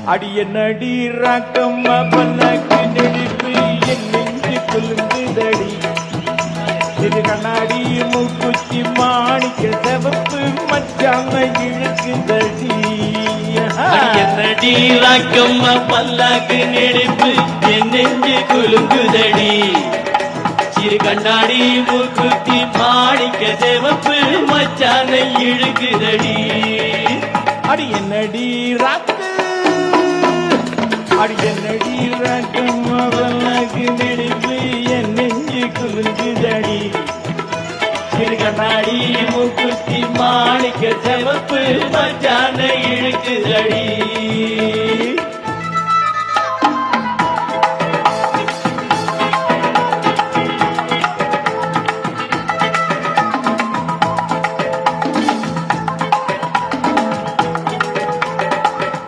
அடிய நடி ராக்கம்மா பல்லாக்கு நெடுப்பு என் நெஞ்சு குலுங்குதடி இது கண்ணாடி மூக்குச்சி மாணிக்க செவப்பு மச்சாம இழுக்குதடி நடி ராக்கம்மா பல்லாக்கு நெடுப்பு என் நெஞ்சு குலுங்குதடி சிறு கண்ணாடி மூக்குத்தி மாணிக்க செவப்பு மச்சான இழுக்குதடி அடி என்னடி ராக்கு அடி என்னடி ராக்கம்மா பல்லாக்கு நெடுப்பு என் நெஞ்சு குலுங்குதடி சிறு கண்ணாடி மூக்குத்தி மாணிக்க செவப்பு மச்சான இழுக்குதடி